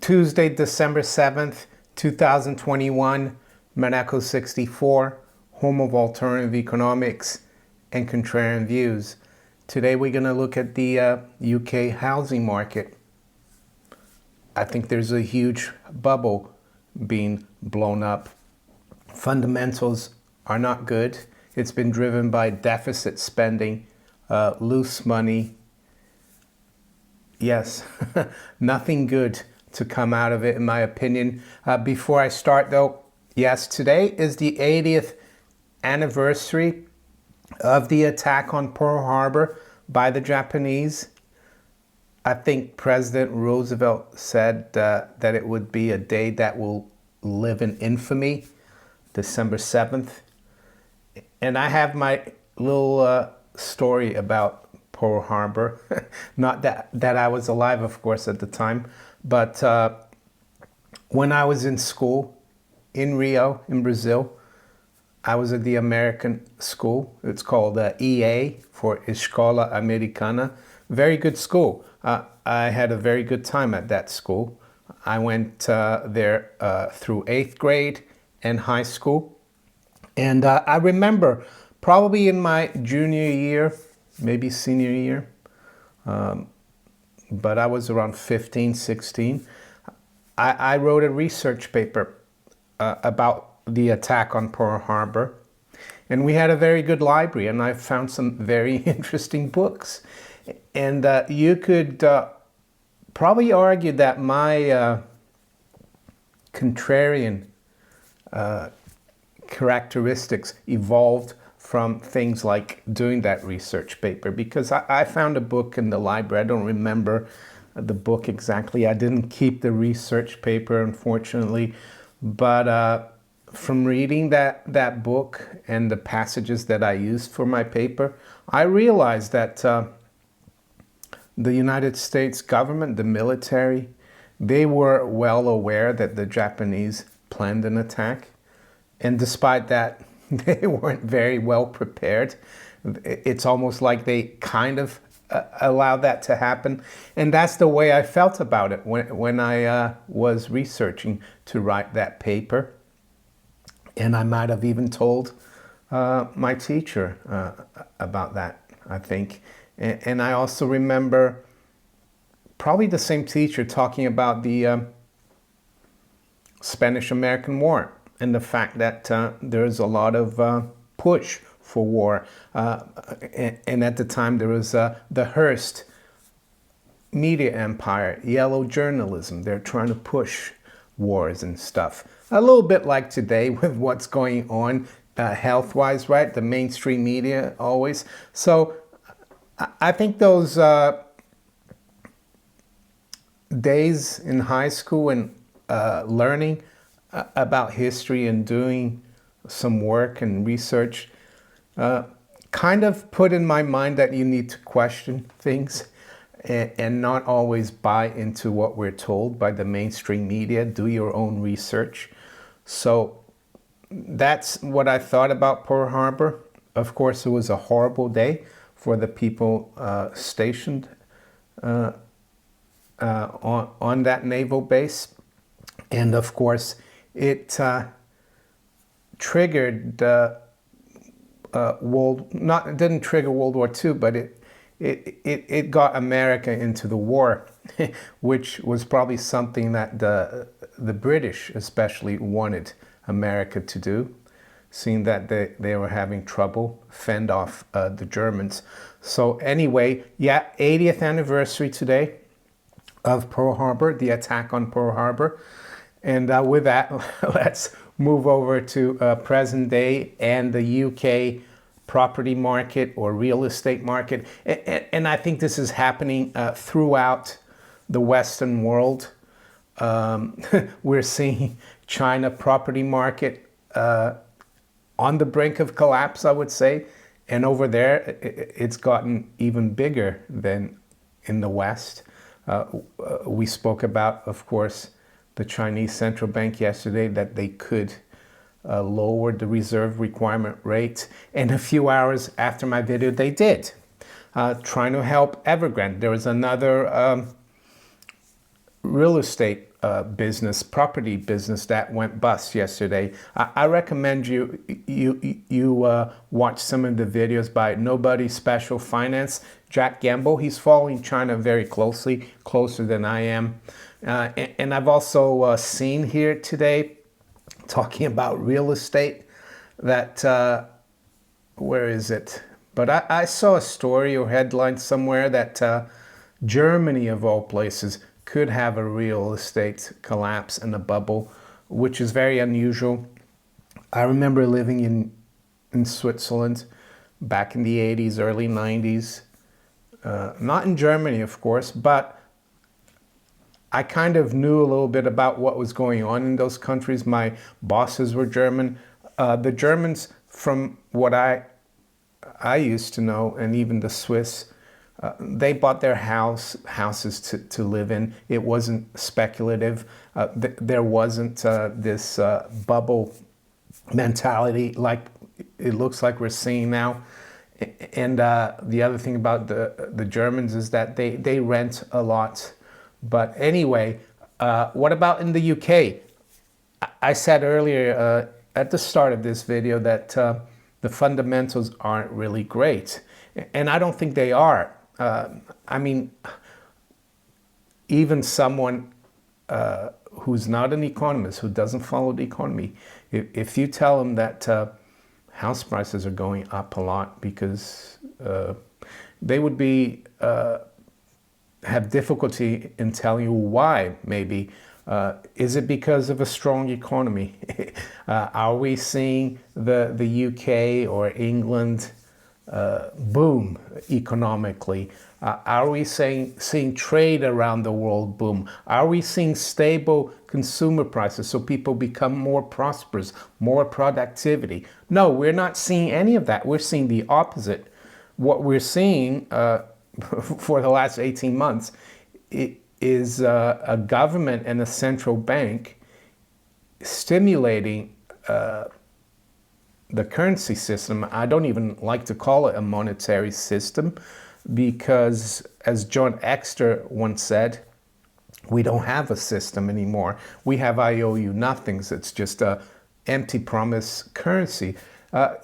Tuesday, December 7th, 2021, Monaco 64, home of alternative economics and contrarian views. Today we're going to look at the UK housing market. I think there's a huge bubble being blown up. Fundamentals are not good. It's been driven by deficit spending, loose money. Yes, nothing good to come out of it, in my opinion. Before I start, though, yes, today is the 80th anniversary of the attack on Pearl Harbor by the Japanese. I think President Roosevelt said that it would be a day that will live in infamy, December 7th. And I have my little story about Pearl Harbor. Not that I was alive, of course, at the time. But when I was in school in Rio, in Brazil, I was at the American school. It's called EA, for Escola Americana. Very good school. I had a very good time at that school. I went there through 8th grade and high school. And I remember probably in my junior year, maybe senior year, but I was around 15, 16. I wrote a research paper about the attack on Pearl Harbor. And we had a very good library, and I found some very interesting books. And you could probably argue that my contrarian characteristics evolved from things like doing that research paper, because I found a book in the library. I don't remember the book exactly. I didn't keep the research paper, unfortunately, but from reading that book and the passages that I used for my paper, I realized that the United States government, the military, they were well aware that the Japanese planned an attack. And despite that, they weren't very well prepared. It's almost like they kind of allowed that to happen. And that's the way I felt about it when I was researching to write that paper. And I might have even told my teacher about that, I think. And I also remember probably the same teacher talking about the Spanish-American War and the fact that there's a lot of push for war. And at the time there was the Hearst media empire, yellow journalism. They're trying to push wars and stuff. A little bit like today with what's going on health-wise, right? The mainstream media always. So I think those days in high school and learning about history and doing some work and research kind of put in my mind that you need to question things and not always buy into what we're told by the mainstream media. Do your own research. So that's what I thought about Pearl Harbor. Of course, it was a horrible day for the people stationed on that naval base. And of course, it triggered it didn't trigger World War II, but it got America into the war, which was probably something that the British especially wanted America to do, seeing that they were having trouble fend off the Germans. So anyway, yeah, 80th anniversary today of Pearl Harbor, the attack on Pearl Harbor. And with that, let's move over to present day and the UK property market or real estate market. And I think this is happening throughout the Western world. We're seeing China property market on the brink of collapse, I would say. And over there, it's gotten even bigger than in the West. We spoke about, of course, the Chinese central bank yesterday, that they could lower the reserve requirement rate. And a few hours after my video, they did, trying to help Evergrande. There was another real estate business, property business that went bust yesterday. I recommend you watch some of the videos by Nobody Special Finance, Jack Gamble. He's following China very closely, closer than I am. And I've also seen here today, talking about real estate, that, where is it? But I saw a story or headline somewhere that Germany, of all places, could have a real estate collapse and a bubble, which is very unusual. I remember living in Switzerland back in the 80s, early 90s. Not in Germany, of course, but I kind of knew a little bit about what was going on in those countries. My bosses were German. The Germans, from what I used to know, and even the Swiss, they bought their houses to live in. It wasn't speculative. There wasn't this bubble mentality like it looks like we're seeing now. And the other thing about the Germans is that they rent a lot. But anyway, what about in the UK? I said earlier at the start of this video that the fundamentals aren't really great. And I don't think they are. I mean, even someone who's not an economist, who doesn't follow the economy, if you tell them that house prices are going up a lot, because they would be have difficulty in telling you why. Maybe is it because of a strong economy? Are we seeing the UK or England boom economically? Are we seeing trade around the world boom? Are we seeing stable consumer prices so people become more prosperous, more productivity? No, we're not seeing any of that. We're seeing the opposite. What we're seeing for the last 18 months is a government and a central bank stimulating the currency system. I don't even like to call it a monetary system, because, as John Exter once said, we don't have a system anymore. We have IOU nothings. It's just a empty promise currency.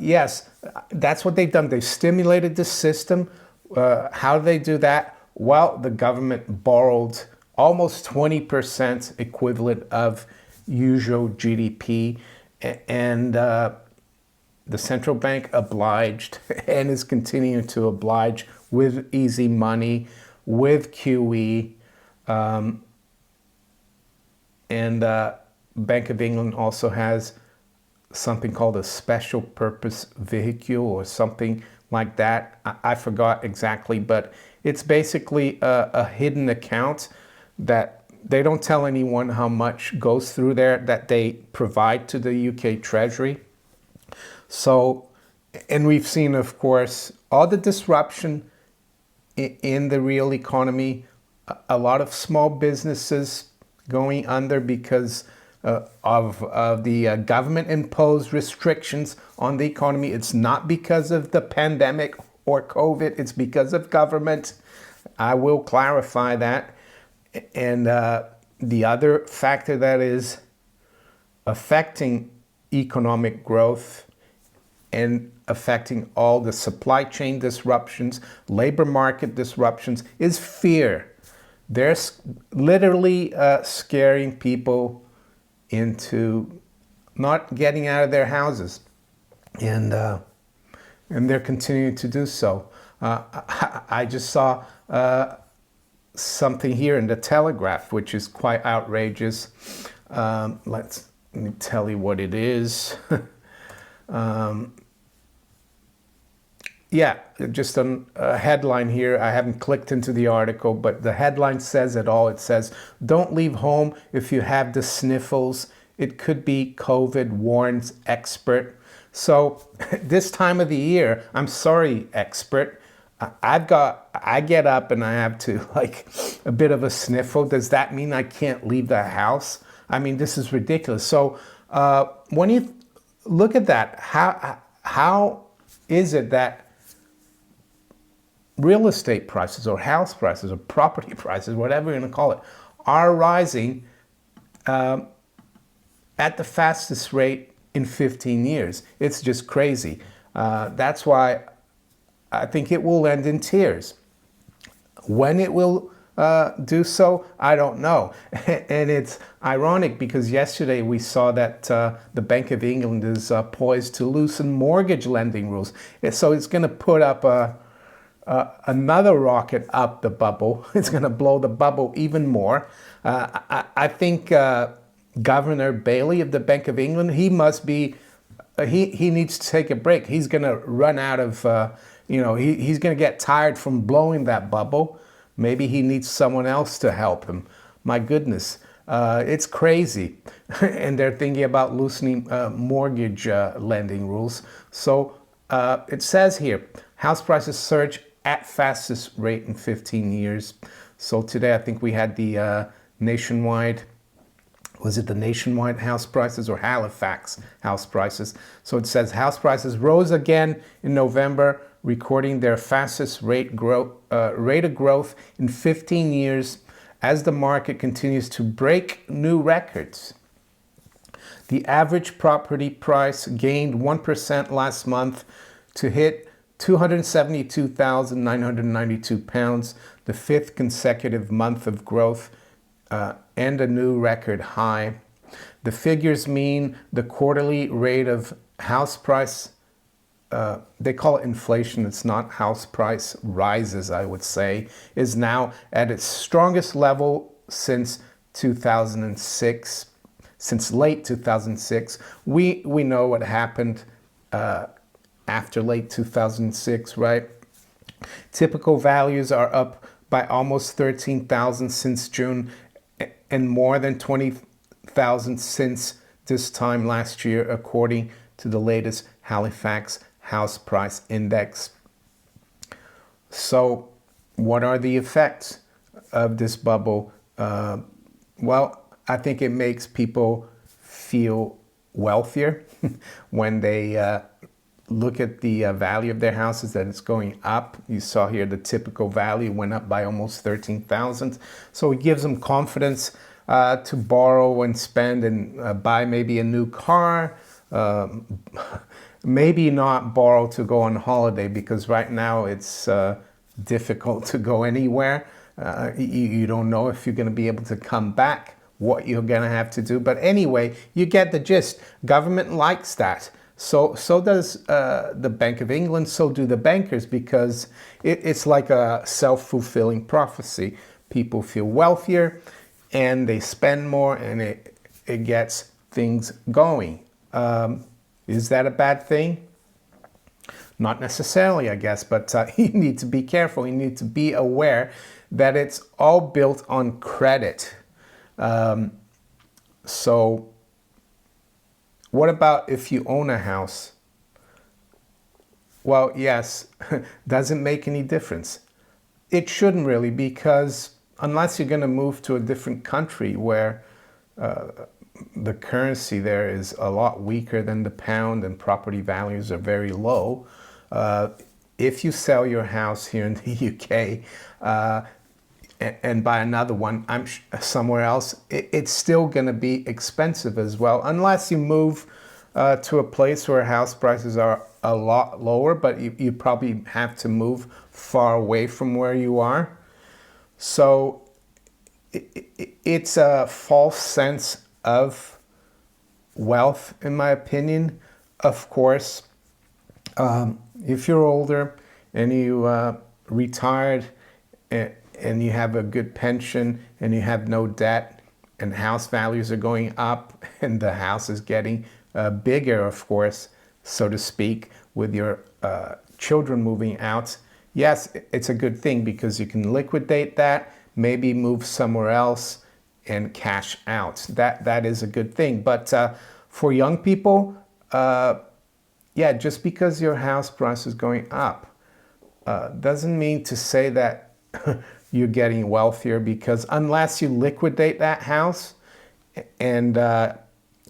Yes, that's what they've done. They've stimulated the system. How do they do that? Well, the government borrowed almost 20% equivalent of usual GDP, and the central bank obliged and is continuing to oblige with easy money, with QE, and Bank of England also has something called a special purpose vehicle or something like that. I forgot exactly, but it's basically a hidden account that they don't tell anyone how much goes through there, that they provide to the UK Treasury. So, and we've seen, of course, all the disruption in the real economy, a lot of small businesses going under because of the government-imposed restrictions on the economy. It's not because of the pandemic or COVID, it's because of government. I will clarify that. And the other factor that is affecting economic growth and affecting all the supply chain disruptions, labor market disruptions, is fear. They're literally scaring people into not getting out of their houses, and they're continuing to do so. I just saw something here in the Telegraph, which is quite outrageous. Let me tell you what it is. Yeah, just a headline here. I haven't clicked into the article, but the headline says it all. It says, "Don't leave home if you have the sniffles. It could be COVID, warns expert." So this time of the year, I'm sorry, expert, I get up and I have to like a bit of a sniffle. Does that mean I can't leave the house? I mean, this is ridiculous. So when you look at that, how is it that real estate prices or house prices or property prices, whatever you're going to call it, are rising at the fastest rate in 15 years. It's just crazy. That's why I think it will end in tears. When it will do so, I don't know. And it's ironic because yesterday we saw that the Bank of England is poised to loosen mortgage lending rules. So it's going to put up another rocket up the bubble. It's going to blow the bubble even more. I think Governor Bailey of the Bank of England, he must be, he needs to take a break. He's going to run out of, he's going to get tired from blowing that bubble. Maybe he needs someone else to help him. My goodness, it's crazy. And they're thinking about loosening mortgage lending rules. So it says here, house prices surge at fastest rate in 15 years. So today I think we had the nationwide, was it the nationwide house prices or Halifax house prices? So it says house prices rose again in November, recording their fastest rate of growth in 15 years as the market continues to break new records. The average property price gained 1% last month to hit £272,992, the fifth consecutive month of growth and a new record high. The figures mean the quarterly rate of house price, they call it inflation, it's not house price rises, I would say, is now at its strongest level since 2006, since late 2006. We know what happened after late 2006, right? Typical values are up by almost 13,000 since June and more than 20,000 since this time last year, according to the latest Halifax House Price Index. So what are the effects of this bubble? Well, I think it makes people feel wealthier when they look at the value of their houses, that it's going up. You saw here the typical value went up by almost 13,000. So it gives them confidence to borrow and spend and buy maybe a new car. Maybe not borrow to go on holiday, because right now it's difficult to go anywhere. You don't know if you're going to be able to come back, what you're going to have to do. But anyway, you get the gist. Government likes that. So does the Bank of England, so do the bankers, because it's like a self-fulfilling prophecy. People feel wealthier and they spend more, and it gets things going. Is that a bad thing? Not necessarily, I guess, but you need to be careful. You need to be aware that it's all built on credit. So what about if you own a house? Well, yes, doesn't make any difference. It shouldn't really, because unless you're going to move to a different country where the currency there is a lot weaker than the pound and property values are very low, if you sell your house here in the UK and buy another one somewhere else, it's still going to be expensive as well, unless you move to a place where house prices are a lot lower, but you probably have to move far away from where you are. So it's a false sense of wealth, in my opinion. Of course, if you're older and you retired and you have a good pension and you have no debt and house values are going up and the house is getting bigger, of course, so to speak, with your children moving out, yes, it's a good thing, because you can liquidate that, maybe move somewhere else and cash out. That is a good thing. But for young people, yeah, just because your house price is going up doesn't mean to say that you're getting wealthier, because unless you liquidate that house and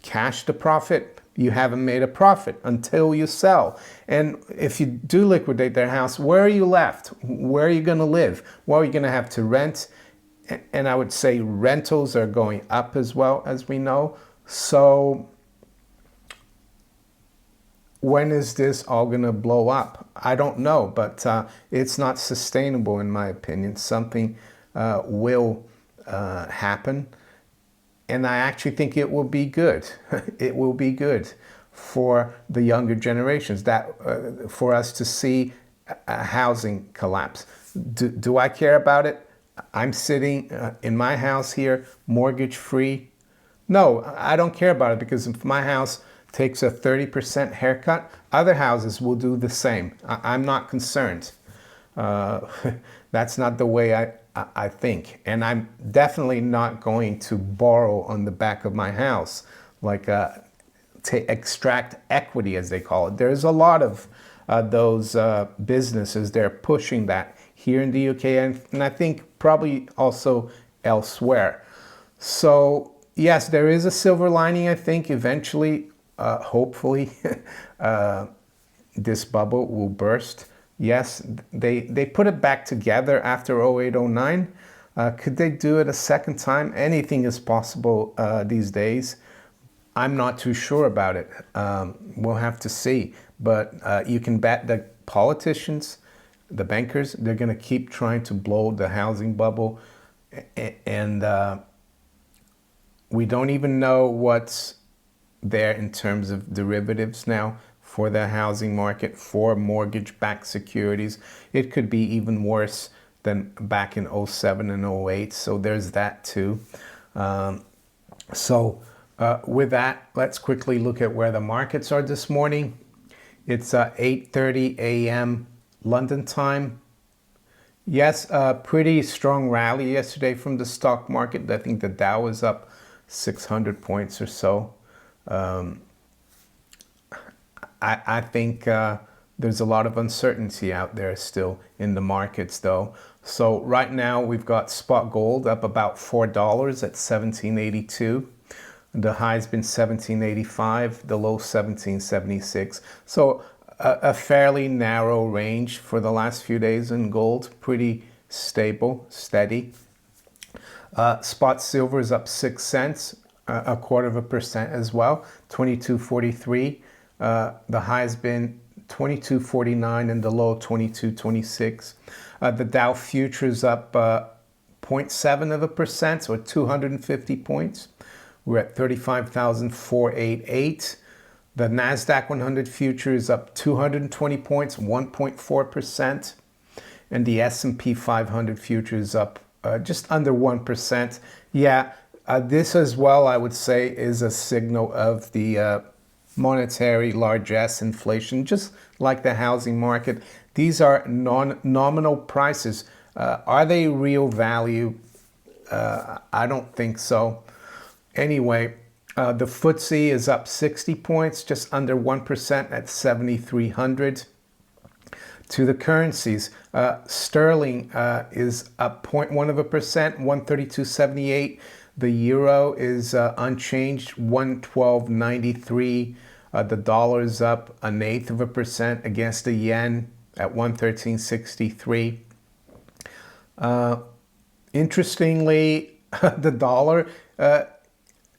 cash the profit, you haven't made a profit until you sell. And if you do liquidate their house, where are you left? Where are you going to live? Well, you're going to have to rent, And I would say rentals are going up as well, as we know. So when is this all going to blow up? I don't know, but it's not sustainable in my opinion. Something will happen, and I actually think it will be good. It will be good for the younger generations, that for us to see a housing collapse. Do I care about it? I'm sitting in my house here, mortgage free. No, I don't care about it, because if my house takes a 30% haircut, other houses will do the same. I'm not concerned. That's not the way I think. And I'm definitely not going to borrow on the back of my house, like to extract equity, as they call it. There's a lot of those businesses, they're pushing that here in the UK, and I think probably also elsewhere. So yes, there is a silver lining, I think. Eventually, hopefully, this bubble will burst. Yes, they put it back together after 0809. Could they do it a second time? Anything is possible these days. I'm not too sure about it. We'll have to see. But you can bet that politicians, the bankers, they're going to keep trying to blow the housing bubble. And we don't even know what's there in terms of derivatives now for the housing market, for mortgage-backed securities. It could be even worse than back in 07 and 08. So there's that too. With that, let's quickly look at where the markets are this morning. It's 8:30 a.m. London time. Yes, a pretty strong rally yesterday from the stock market. I think the Dow was up 600 points or so. I think there's a lot of uncertainty out there still in the markets though. So right now we've got spot gold up about $4 at 1782. The high's been 1785, the low 1776. So a fairly narrow range for the last few days in gold, pretty stable, steady. Spot silver is up 6 cents, a 1/4% as well, 22.43. The high's been 22.49 and the low 22.26. The Dow futures up 0.7%, or 250 points. We're at 35,488. The NASDAQ 100 future is up 220 points, 1.4%. And the S&P 500 future is up just under 1%. Yeah, this as well, I would say, is a signal of the monetary largesse inflation, just like the housing market. These are nominal prices. Are they real value? I don't think so. Anyway, the FTSE is up 60 points, just under 1% at 7,300. To the currencies, sterling is up 0.1%, 132.78. The euro is unchanged, 112.93. The dollar is up 1/8% against the yen at 113.63. Interestingly, the dollar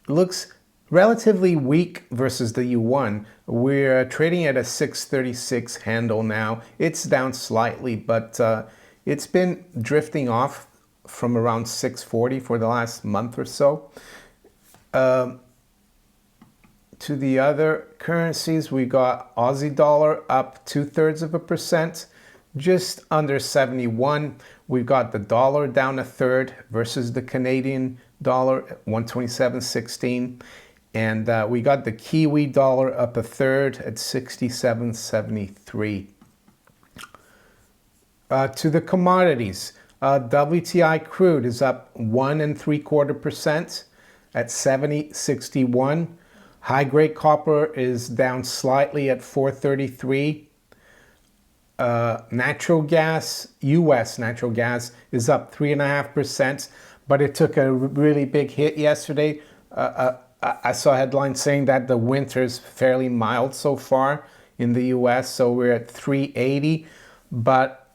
looks relatively weak versus the yuan. We're trading at a 636 handle now. It's down slightly, but it's been drifting off from around 640 for the last month or so. To the other currencies, we got Aussie dollar up 2/3%, just under 71. We've got the dollar down 1/3 versus the Canadian dollar at 127.16. And we got the Kiwi dollar up 1/3 at 67.73. To the commodities, WTI crude is up 1.75% at 70.61. High-grade copper is down slightly at 4.33. Natural gas, U.S. natural gas, is up 3.5%, but it took a really big hit yesterday. I saw headlines saying that the winter's fairly mild so far in the U.S., so we're at 3.80. But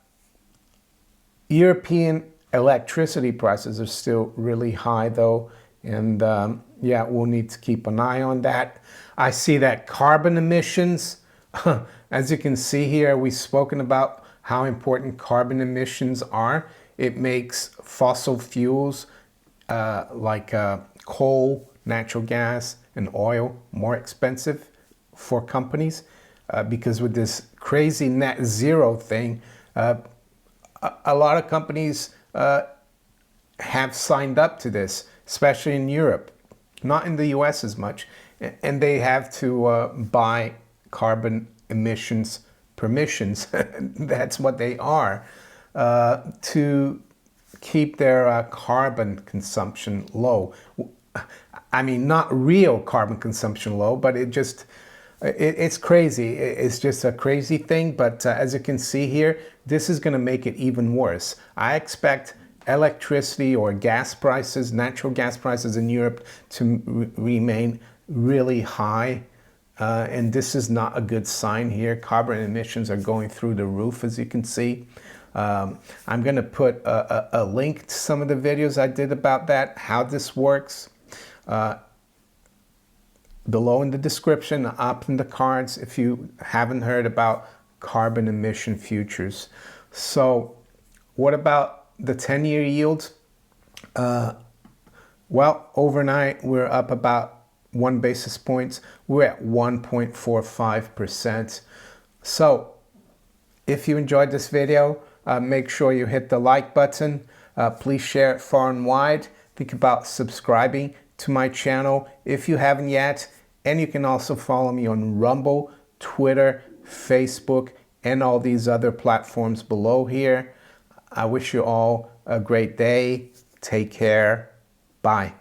European Electricity prices are still really high though, and yeah, we'll need to keep an eye on that. I see that carbon emissions, as you can see here, we've spoken about how important carbon emissions are. It makes fossil fuels like coal, natural gas, and oil more expensive for companies because with this crazy net zero thing, a lot of companies have signed up to this, especially in Europe, not in the US as much, and they have to buy carbon emissions permissions, that's what they are, to keep their carbon consumption low. I mean, not real carbon consumption low, but it's crazy. It's just a crazy thing. But as you can see here, this is going to make it even worse. I expect electricity or gas prices, natural gas prices in Europe to remain really high. And this is not a good sign here. Carbon emissions are going through the roof, as you can see. I'm going to put a link to some of the videos I did about that, how this works, below in the description, up in the cards if you haven't heard about carbon emission futures. So what about the 10-year yield? Well, overnight we're up about 1 basis point. We're at 1.45%. So if you enjoyed this video, make sure you hit the like button. Please share it far and wide. Think about subscribing to my channel if you haven't yet. And you can also follow me on Rumble, Twitter, Facebook, and all these other platforms below here. I wish you all a great day. Take care. Bye.